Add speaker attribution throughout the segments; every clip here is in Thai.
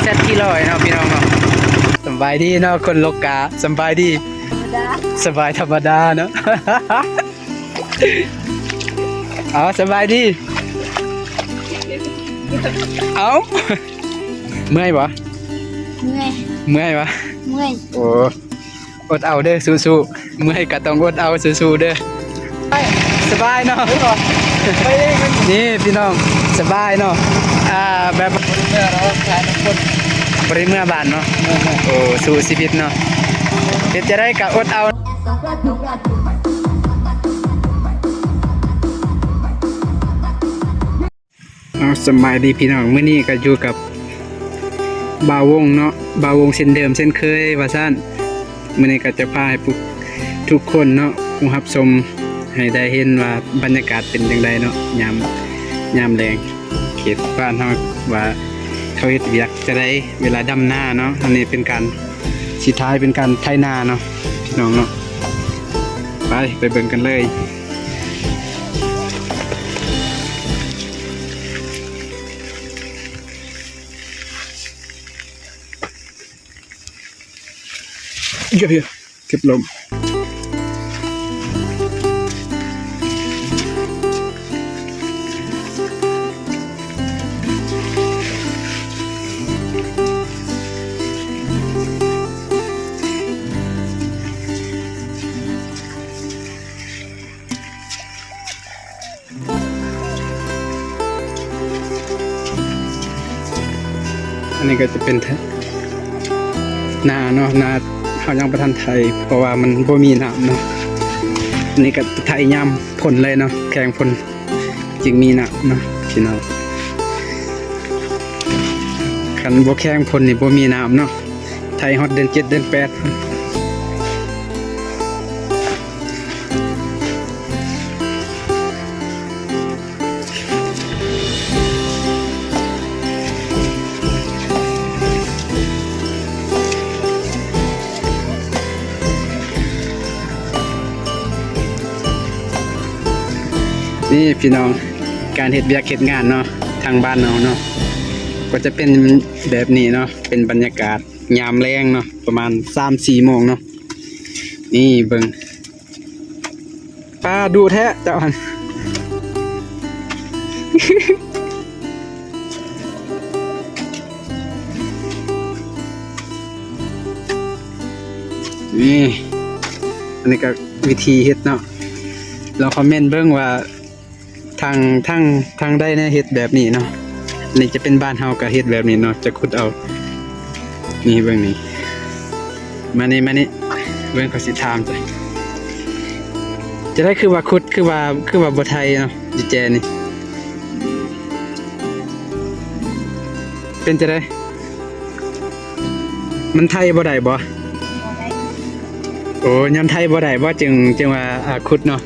Speaker 1: เซตที่100เนาะพี่น้องเนาะสบายดีเนาะคนโลกาสบายดีสบายธรรมดาเนาะ เอาสบายดีเอาเมื่อยปะเมื่อยวะโอ้อดเอาเด้อสู้ๆเมื่อยก็ต้องอดเอาสู้ๆเด้อสบายเนาะนี่พี่น้องสบายเนาะแบบบริเมื่อบานเนาะโอ้สู้ชีวิตเนาะเฮ็ดจะได้ก็อดเอาสบายดีพี่น้องมื้อนี้ก็อยู่กับบ่าววงเนาะบ่าววงเช่นเดิมเช่นเคยว่าซั่นมื้อนี้ก็จะพาให้ทุกคนเนาะผู้รับชมให้ได้เห็นว่าบรรยากาศเป็นจังไดเนาะยามแลงเขตบ้านเฮาว่าเขาเฮ็ดเวียกจะได้เวลาดำนาเนาะอันนี้เป็นการสุดท้ายเป็นการไถนาเนาะพี่น้องเนาะไปเบิ่งกันเลยเก็บลมอันนี้ก็จะเป็นนาเนาะนาเขายังประทันไทยเพราะว่ามันบ่มีน้ำเนาะนี่ก็ไทยย่ำผลเลยเนาะแข่งผลจึงมีน้ำเนาะพี่น้องคันบ่แข่งผลนี่บ่มีน้ำเนาะไทยฮอดเดือน7เดือน8นี่พี่น้องการเฮ็ดเวียกเฮ็ดงานเนาะทางบ้านเราเนาะก็จะเป็นแบบนี้เนาะเป็นบรรยากาศยามแลงเนาะประมาณ 3-4 โมงเนาะนี่เบิ่งป้าดูแท้เจ้าหัน นี่อันนี้ก็วิธีเฮ็ดเนาะเราคอมเมนต์เบิ่งว่าทางได้เนี่ยเฮ็ดแบบนี้เนาะนี่จะเป็นบ้านเฮาก็เฮ็ดแบบนี้เนาะจะขุดเอานี่เบิ่งนี่มานี่เบิ่งเขาสิถามจะได้คือว่าขุดคือว่าบ่ไทยเนาะจิแจนี่เป็นจะได้มันไทยบ่ได้บ่โอ้ยามไทยบ่ได้บ่จึงว่าขุดเนาะ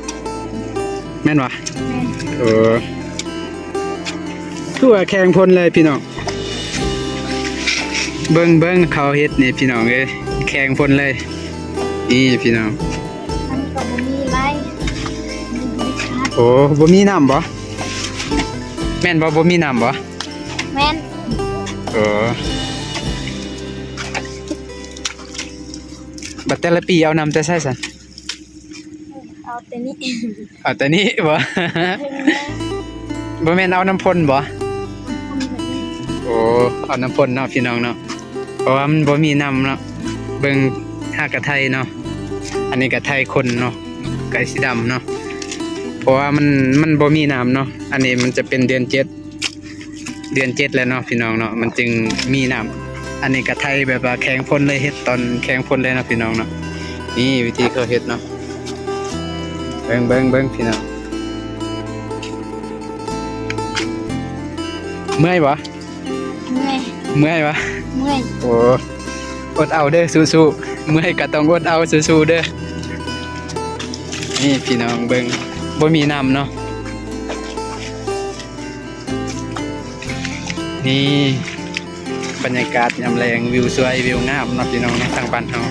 Speaker 1: แม่นวะคือว่าแข่งพลเลยพี่น้องเบิ่งเขาเฮ็ดนี่พี่น้องเอ้ยแข่งพลเลยนี่พี่น้อง
Speaker 2: มันก็บ่มีไร
Speaker 1: โอ้บ่มีน้ำบ่แม่นบ่มีน้ำบ่
Speaker 2: แม่น
Speaker 1: บัดแต่ละปีเอาน้ำแต่ใส่ซั่น
Speaker 2: เอาแต่นี้
Speaker 1: บ่ บ่แม่นเอาน้ำพ่นบ่โอ้เอาน้ำพ่นเนาะพี่น้องเนาะเพราะว่ามันบ่มีน้ำเนาะเบิ่งหากะไทยเนาะอันนี้กะไทยคนเนาะไก่สีดำเนาะเพราะว่ามันบ่มีน้ำเนาะอันนี้มันจะเป็นเดือน7แล้วเนาะพี่น้องเนาะมันจึงมีน้ำอันนี้กะไทยแบบว่าแข็งพ่นเลยเฮ็ดตอนแข็งพ่นเลยเนาะพี่น้องเนาะนี่วิธีเขาเฮ็ดเนาะเบิ่งพี่น้องเมื่อยปะเมื่อยปะโอ้อดเอาเด้อสู้ๆเมื่อยก็ต้องอดเอาสู้ๆเด้อนี่พี่น้องเบิ่งบ่มีน้ำเนาะนี่บรรยากาศยามแลงวิวสวยวิวงามเนาะพี่น้องทางบ้านเฮา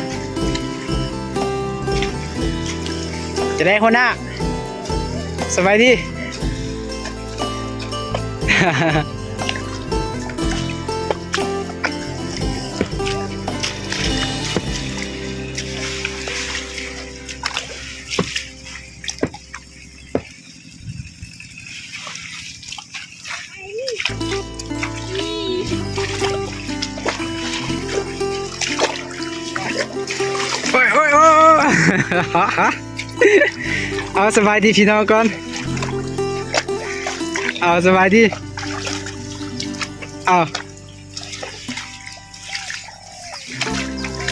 Speaker 1: จะได้คนหน้าสบายดี โอ้ยโอ้ยโอ้ย เอาสบายดีพี่น้องก่อนเอาสบายดีเอา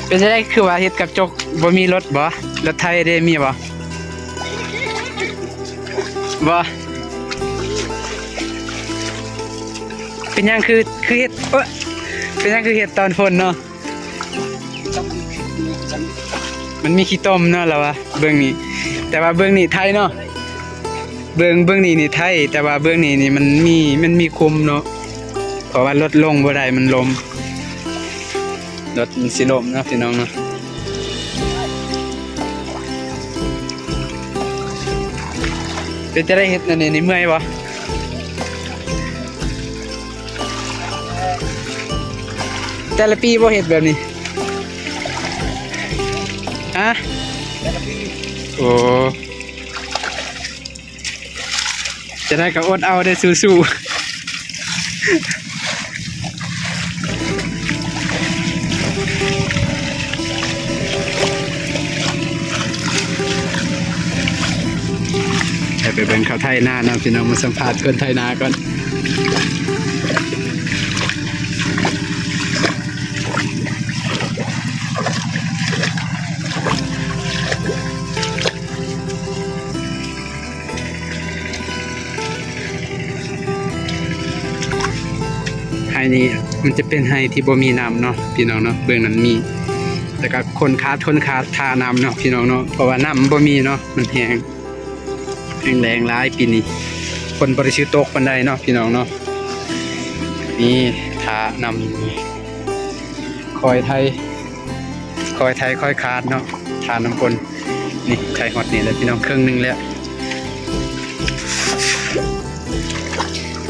Speaker 1: เป็นจะได้คือว่าเฮ็ดกับจกบ่มีรถบ่รถไทยได้มีบ่บ่เป็นหยังคือเฮ็ดเป็นหยังคือเฮ็ดตอนฝนเนาะมันมีขี้ต้มเนาะแล้ววะเบื้องนี้แต่ว่าเบื้องนี้ไทยเนาะเบื้องนี้นี่ไทยแต่ว่าเบื้องนี้นี่มันมีคุมเนาะเพราะว่ารถลงบ่ได้มันลมรถมันสิลมเนาะพี่น้องเนาะเป็นจะได้เฮ็ดนั่นนี่เมื่อยบ่แต่ละปีบ่เฮ็ดแบบนี้ฮะโอ้จะได้กับอดเอาได้สู้ๆไปเบิ่งข้าวไทยนานะพี่น้องมาสัมภาษณ์คนไทยนาก่อนไฮนี้มันจะเป็นไฮที่บ่มีน้ำเนาะพี่น้องเนาะเบื้องนั้นมีแต่ก็คนขาดทาน้ำเนาะพี่น้องเนาะเพราะว่าน้ำบ่มีเนาะมันแห้งแรงร้ายปีนี้คนบริสุทธิ์ตกปันไดเนาะพี่น้องเนาะนี่ทานำคอยไทยคอยขาดเนาะทาน้ำคนนี่ไทยฮอตนี่แหละพี่น้องครึ่งนึงแล้ว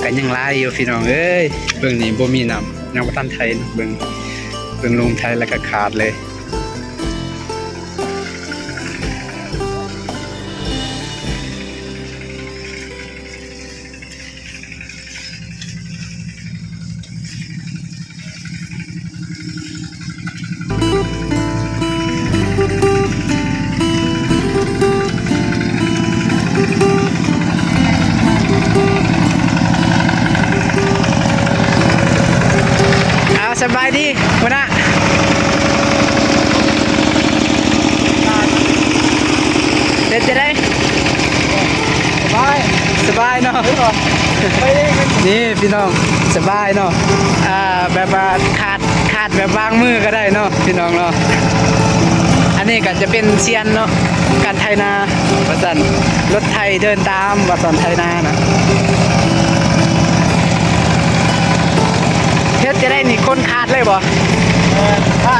Speaker 1: กันยังร้ายอยู่พี่น้องเอ้ยเบื้องนี้บ่มีน้ำยังบ่ทันไทยเนาะเบื้องลงไทยแล้วก็ขาดเลยสบายดีคุณน่ะเด็ดจะได้สบายเนาะนี่พี่น้องสบายเนาะแบบว่าขาดแบบวางมือก็ได้เนาะพี่น้องเนาะอันนี้ก็จะเป็นเซียนเนาะการไทยนาว่าซั่นรถไทยเดินตามว่าซั่นไทยนานะเฮ็ดจะได้นี่คนขาดเลยบ่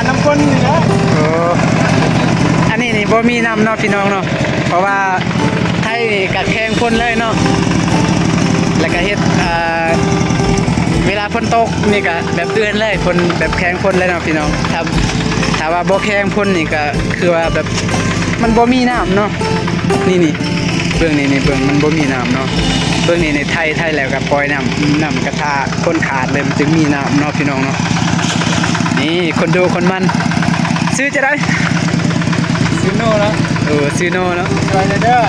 Speaker 1: น้ำคนนี่นะอันนี้นี่บ่มีน้ำเนาะพี่น้องเนาะเพราะว่าไทยนี่กัดแข่งคนเลยเนาะแล้วก็เฮ็ดเวลาฝนตกนี่ก็แบบเตือนเลยคนแบบแข่งคนเลยเนาะพี่น้องถ้าว่าบ่แข่งคนนี่ก็คือว่าแบบมันบ่มีน้ำเนาะนี่เบื้องนี้เบื้องมันบ่มีน้ำเนาะเบื้องนี้ในไทยแล้วก็ปล่อยน้ำกระทาคนขาดเลยมันจึงมีน้ำเนาะพี่น้องเนาะนี่คนดูคนมันซื้อจะได้ซื้อโน่แล้วซื้อโน่แล้วช่วยเด้อ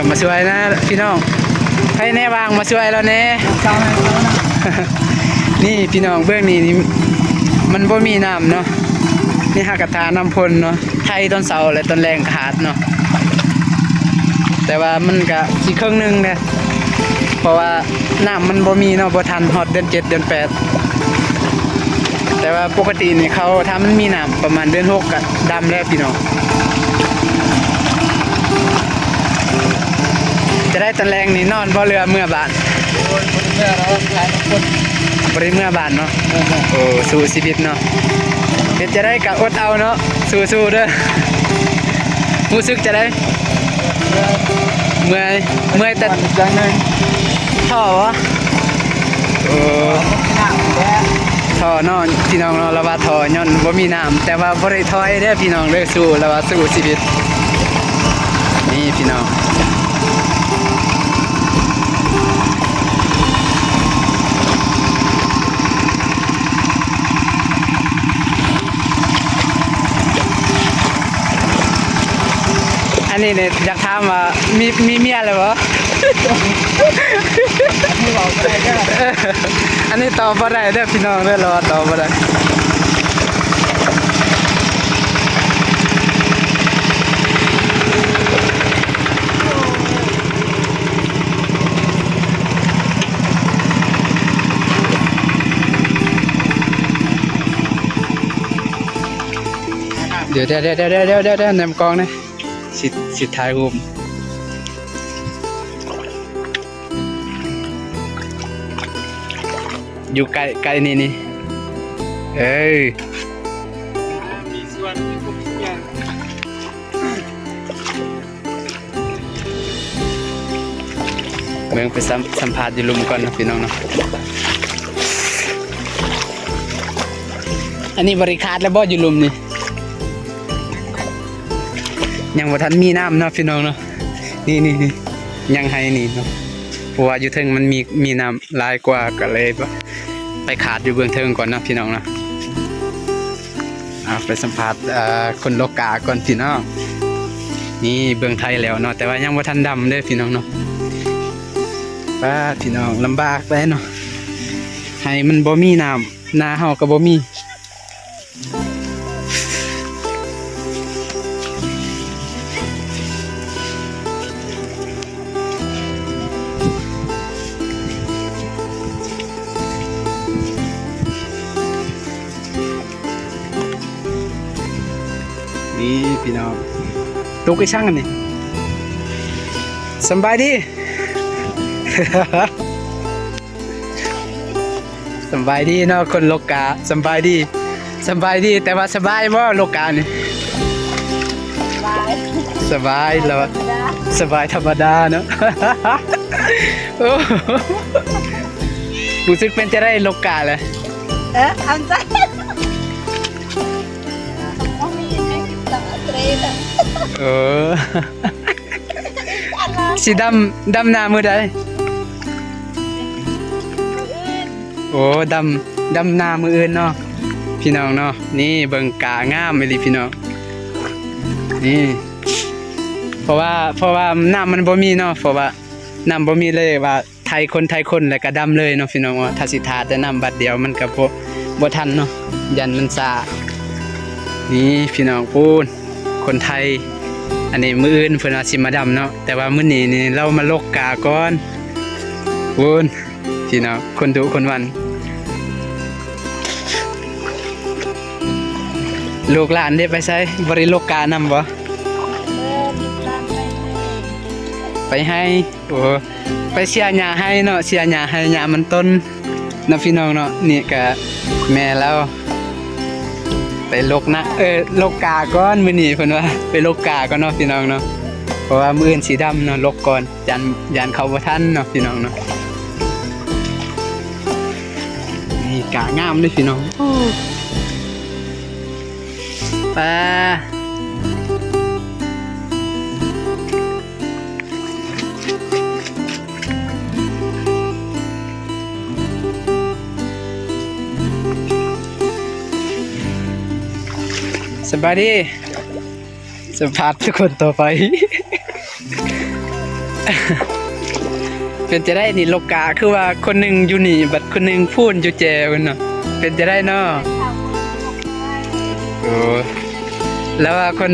Speaker 1: มาช่วยนะพี่น้องให้แน่วางมาช่วยเราแน่นี่พี่น้องเบื้องนี้นี่มันบ่มีน้ำเนาะนี่หากระทาน้ำพ่นเนาะไทยตอนเสาร์และตอนแรงขาดเนาะแต่ว่ามันก็สิครึ่งนึงเด้เพราะว่าน้ำมันบ่มีเนาะบ่ทันฮอดเดือน7เดือน8แต่ว่าปกตินี่เขาถ้ามันมีน้ำประมาณเดือน6ก็ดำแล้วพี่น้องจะได้ตอนแรงนี่นอนบ่เรือเมื่อบานบ่ได้เมื่อบานเนาะโอ้สู้ชีวิตเนาะเฮ็ดจะได้ก็อดเอาเนาะสู้ๆเด้อรู้สึกจะได้เมื่อยแต่จังนึงท่อวะท่อนอนพี่น้องเราว่าท่อย้อนบ่มีน้ำแต่ว่าบ่ได้ถอยเด้อพี่น้องเด้อสู้แล้วว่าสู้ชีวิตนี่พี่น้อง นี้เนี่ยอยากถามว่ามีเมียแล้วบ่
Speaker 3: ไม่บอกอะไรก็
Speaker 1: อันนี้ตอบบ่ได้เด้อพี่น้องเด้อเราตอบบ่ได้เดี๋ยวนำกล้องนะสิถ่ายรูปอยู่ใกล้นี่เอ้ย
Speaker 3: มีส่วนทุกอย่าง
Speaker 1: เมืองไปสัมภาษณ์อยู่ลุมก่อนนะพี่น้องเนาะอันนี้บริการแล้วบ่อยู่ลุมนี่ยังบ่ทันมีน้ำเนาะพี่น้องเนาะนี่ยังให้นี่เนาะเพราะว่าอยู่เทิงมันมีน้ำหลายกว่าก็เลยไปขาดอยู่เบื้องเทิงก่อนเนาะพี่น้องเนาะไปสัมภาษณ์คนโลกาก่อนพี่น้องนี่เบื้องไทยแล้วเนาะแต่ว่ายังบ่ทันดำเด้อพี่น้องเนาะป้าพี่น้องลำบากไปเนาะให้มันบ่มีน้ำนาเฮาก็บ่มีนี่พี่น้องตุกไอ้ช่างกันนี่สบายดี สบายดีเนาะคนโลกาสบายดีแต่ว่าสบายบ่โลกานี่
Speaker 2: บาย
Speaker 1: สบายแล้วสบายธรรมดาเนาะ โอ้รู้สึกเป็นจะได้โลกาเลย
Speaker 2: อันใจต้องมีไงตังเตรด
Speaker 1: เออ สีดำหน้ามือใดโอ้ดำหน้ามืออื่นเนาะพี่น้องเนาะนี่เบิ่งกางามไปเลยพี่น้องนี่เพราะว่าน้ำมันบ่มีเนาะเพราะว่าน้ำบ่มีเลยว่าไทยคนแล้วก็ดำเลยเนาะพี่น้องว่าถ้าสิทาแต่น้ำบัดเดียวมันก็บ่ทันเนาะยันมันซานี่พี่น้องพูนคนไทยอันนี้มื้ออื่นเพิ่นว่าสิมาดำเนาะแต่ว่ามื้อนี้นี่เรามาลกกาก่อนพูนพี่น้องคนดุคนวันลูกหลานได้ไปใช้บริโลกกานำบ่ไปให้โอ้ไปเสียหญ้าให้เนาะเสียหญ้าให้หญ้ามันต้นเนาะพี่น้องเนาะนี่ก็แม่แล้วไปลกนะลกกาก่อนมื้อนี้เพิ่นว่าไปลกกาก่อนเนาะพี่น้องเนาะเพราะว่ามื้ออื่นสีดำเนาะลกก่อนยันเขาบ่ทันเนาะพี่น้องเนาะนี่กางามเลยพี่น้องปลาสบายดีสัมภาษณ์ทุกคนต่อไป เป็นจะได้นี่โลกาคือว่าคนหนึ่งอยู่นี่บัดคนหนึ่งพูดอยู่แจกันเนาะเป็นจะได้เนาะโอ้แล้วว่าคน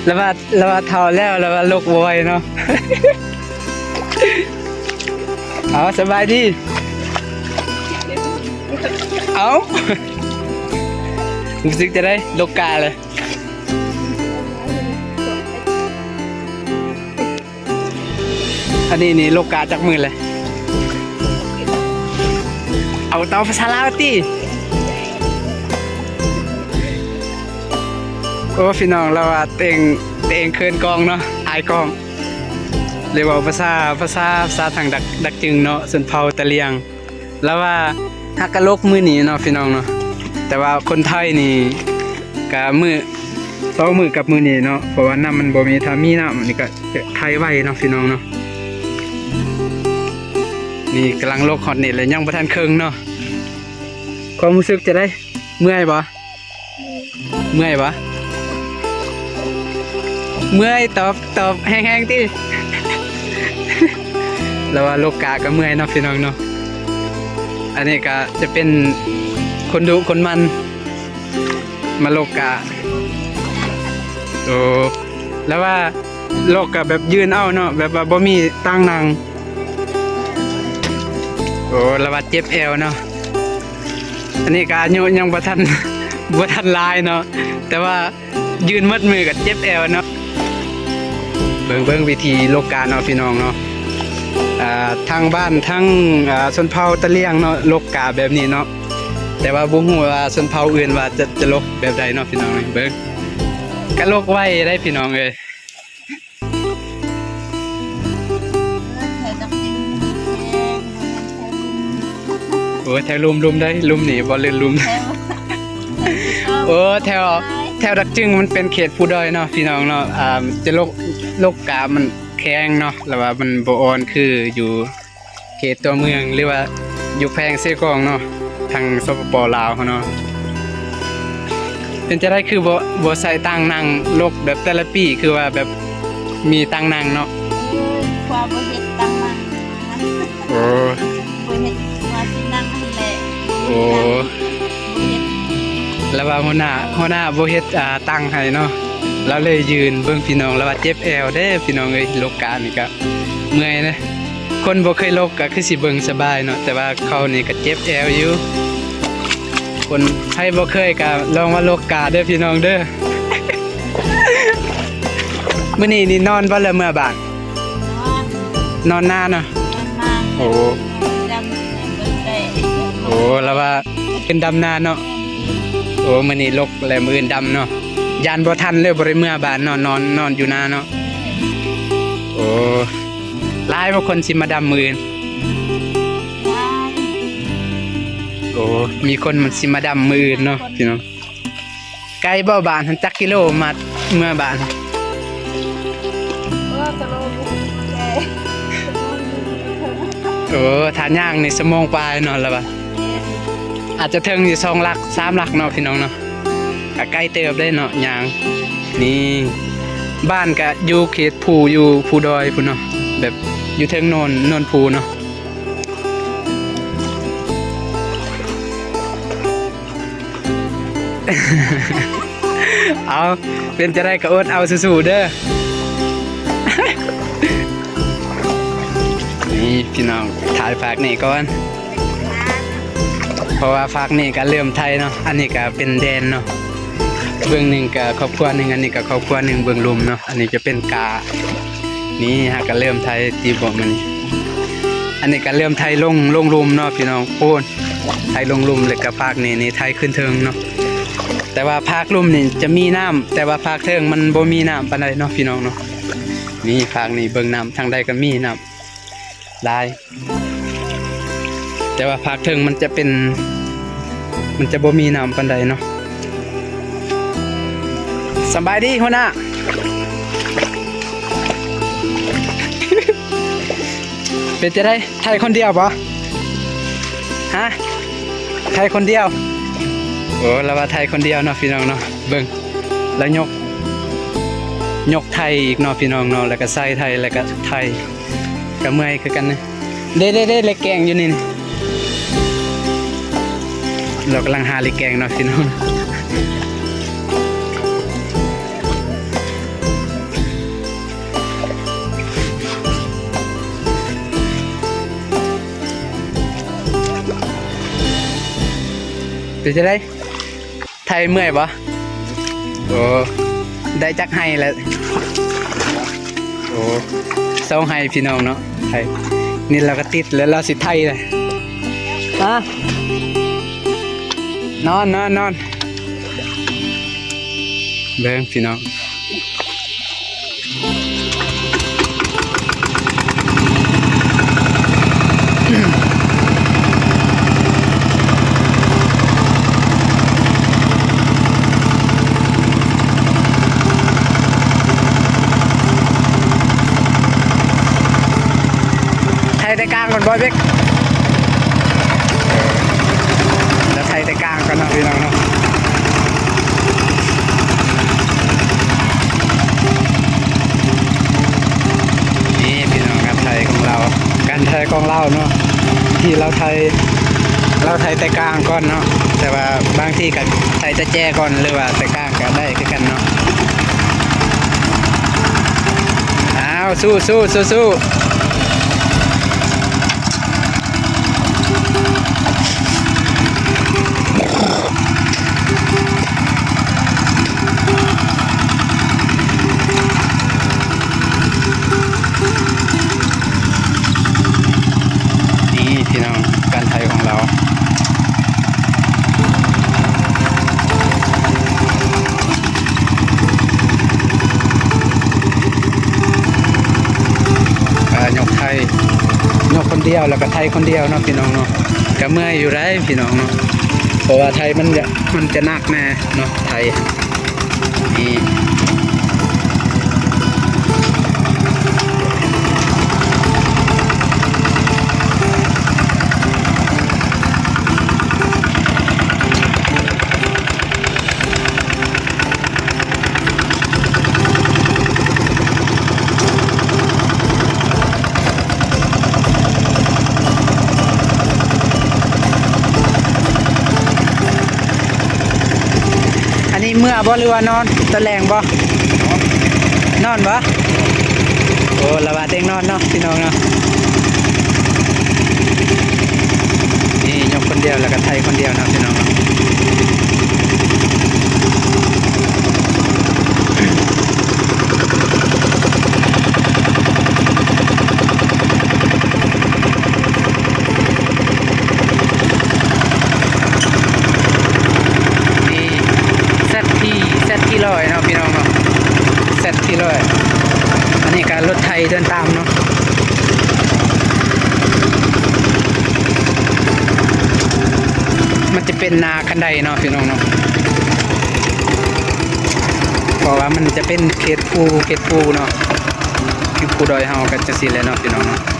Speaker 1: แล้วว่าเท่าแล้วว่าโลกวอยเนาะ เอาสบายดีเอารู้สึกจะได้โลกาเลยอันนี้นี่โลกาจากมือเลยเอาเตาภาษาลาวติโอ้พี่น้องเราว่าเต็งเคินกองเนาะอายกองเรียกว่าภาษาทางดักจึงเนาะส่วนเผ่าตะเลียงแล้วว่าฮักกะโลกมือนี้เนาะพี่น้องเนาะแต่ว่าคนไทยนี่กะมือ2มือกับมือนี้เนาะเพราะว่าน้ำมันบ่มีถ้ามีน้ำนี่ก็ไทยไว้เนาะพี่น้องเนาะนี่กำลังโลกฮอตเน็ตเลยยังบ่ทันครึ่งเนาะความรู้สึกจะได้เมื่อยบ่ เมื่อยตอบแห้งๆที่ แล้วว่าโลกาก็เมื่อยเนาะพี่น้องเนาะอันนี้ก็จะเป็นคนดุคนมันมาโลกาโอ้แล้วว่าโลกาแบบยืนเอาเนาะแบบว่าบ่มีตั้งนั่งโอ้แล้วว่าเจ็บเอวเนาะอันนี้ก็อายุยังบ่ทัน บ่ทันลายเนาะแต่ว่ายืนมัดมือกับเจ็บเอวเนาะเบิ่งวิธีโลกาเนาะพี่น้องเนาะทางบ้านทั้งชนเผ่าตะเลียงเนาะโลกาแบบนี้เนาะแต่ว่าบ่ฮู้ว่าชนเผ่าอื่นว่าจะโลกแบบใดเนาะพี่น้องเบิ่งก็โลกไว้ได้พี่น้องเอ้ย
Speaker 2: ใช้จับจริงแพงใช้บุญ
Speaker 1: โอ้แถวลุมได้ลุมนี่บ่เล่นลุม
Speaker 2: แพง
Speaker 1: โอ้แถวดักจึงมันเป็นเขตผู้ด้อยเนาะพี่น้องเนาะจะโลกกามันแข็งเนาะแล้วว่ามันบ่อ่อนคืออยู่เขตตัวเมืองหรือว่าอยู่แพงเซกองเนาะทางสปปลาวเขาเนาะเป็นจะได้คือบ่ใส่ตั้งนั่งโลกแบบแต่ละปีคือว่าแบบมีตั้งนั่งเนาะ
Speaker 2: ความบ่เฮ็ดตั้งมั่ง
Speaker 1: โอ้
Speaker 2: บ่เฮ็ดมาสินั่งหั่นแหละ
Speaker 1: โอ้
Speaker 2: บ่เฮ็ด
Speaker 1: แล้วว่าหัวหน้าบ่เฮ็ดตั้งให้เนาะเราเลยยืนเบิ่งพี่น้องแล้วว่าเจ็บแอวเด้พี่น้องเอ้ยโลกานี่ก็เมื่อยนะคนบ่เคยโลกก็คือสิเบิ่งสบายเนาะแต่ว่าเขานี่ก็เจ็บแอวอยู่คนใครบ่เคยก็ลองมาโลกาเด้อพี่น้องเด้อ มื้อนี้นี่นอนบ่ละเมื่อบ้าน
Speaker 2: นอน
Speaker 1: นอนนานเนาะ
Speaker 2: นาน
Speaker 1: โอ้
Speaker 2: จำเบิ่งได้
Speaker 1: โอ้แล้วว่าเป็นดำนาเนาะโอ้มื้อนี้ลกแล้วมื้ออื่นดำเนาะยานบ่ทันเลยบ่ได้เมื่อบ้านเนาะนอนอยู่นาเนาะโอ้หลายบ่คนสิมาดำมื้ออื่นโอ้มีคนมันสิมาดำมื้ออื่นเนาะพี่น้องไกลบ่บ้านหันจักกิโลมาเมื่อบ้าน
Speaker 2: ว่าตะโลบุแก
Speaker 1: โอ้ทานย่างนี่ชั่วโมงปลายเนาะแล้วบ่อาจจะถึงอยู่2หลัก3หลักเนาะพี่น้องเนาะก็ใกล้เติบได้เนาะย่างนี่บ้านก็อยู่เขตภูอยู่ภูดอยพุ่นเนาะแบบอยู่เทิงโนนภูเนาะ เอาเป็นจะได้ก็อดเอาสู้ๆเด้อ นี่พี่น้องถ่ายฝากนี่ก่อนเพราะว่าฝากนี่ก็เริ่มไทยเนาะอันนี้ก็เป็นแดนเนาะเบื้องหนึ่งกับครอบครัวหนึ่งอันนี้กับครอบครัวหนึ่งเบื้องลุมเนาะอันนี้จะเป็นกานี่ฮะก็เริ่มไทยตีบอกมันนี่อันนี้ก็เริ่มไทยลงลุมเนาะพี่น้องโอนไทยลงลุมเลยกับภาคนี่ไทยขึ้นเทิงเนาะแต่ว่าภาคลุมนี่จะมีน้ำแต่ว่าภาคเทิงมันบ่มีน้ำปานใดเนาะพี่น้องเนาะนี่ภาคนี่เบิ่งน้ำทางใดก็มีน้ำหลายแต่ว่าภาคเทิงมันจะบ่มีน้ำปานใดเนาะสบายดีหัวหน้า เป็นจะได้ไทยคนเดียวปะฮะไทยคนเดียวโอ้แล้วว่าไทยคนเดียวเนาะพี่น้องเนาะเบิ่งแล้วยกไทยอีกเนาะพี่น้องเนาะแล้วก็ใส่ไทยแล้วก็ไทยก็เมื่อยคือกันนะเด้เล็กแกงอยู่นี่เรากำลังหาเล็กแกงเนาะพี่น้องเป็นจะได้ไทยเมื่อยปะโอ้ได้จักให้แล้วโอ้เศร้าให้พี่น้องเนาะไทยนี่เราก็ติดแล้วเราสิไทยเลยฮะนอนเบิ่งพี่น้องไทยแต่กลางก่อนบอยเบกแล้วไทยแต่กลางก่อนเนาะพี่น้องเนาะ การไทยของเราเนาะที่เราไทยแต่กลางก่อนเนาะแต่ว่าบางที่ก็ไทยแต่แจ้ก่อนหรือว่าแต่กลางก็ได้คือกันเนาะอ้าวสู้ นี่พี่น้องการไทยของเรายกไทยยกคนเดียวแล้วก็ไทยคนเดียวเนาะพี่น้องเนาะก็เมื่อยอยู่ได้พี่น้องเนาะเพราะว่าไทยมันจะหนักแน่เนาะไทยนี่อันนี้เมื่อบ่หรือว่านอนตะแลงบ่นอนบ่โอ้ละว่าเต็งนอนเนาะพี่น้องเนาะนี่ยกคนเดียวแล้วก็ไทยคนเดียวเนาะพี่น้องเนาะเซตที่ร้อยเนาะพี่น้องเนาะเซตที่ร้อยอันนี้การรถไทยเดินตามเนาะมันจะเป็นนาคันใดเนาะพี่น้องเนาะเพราะว่ามันจะเป็นเขตภูเนาะคือภูดอยเฮากันจังซี่แหละเนาะพี่น้องเนาะ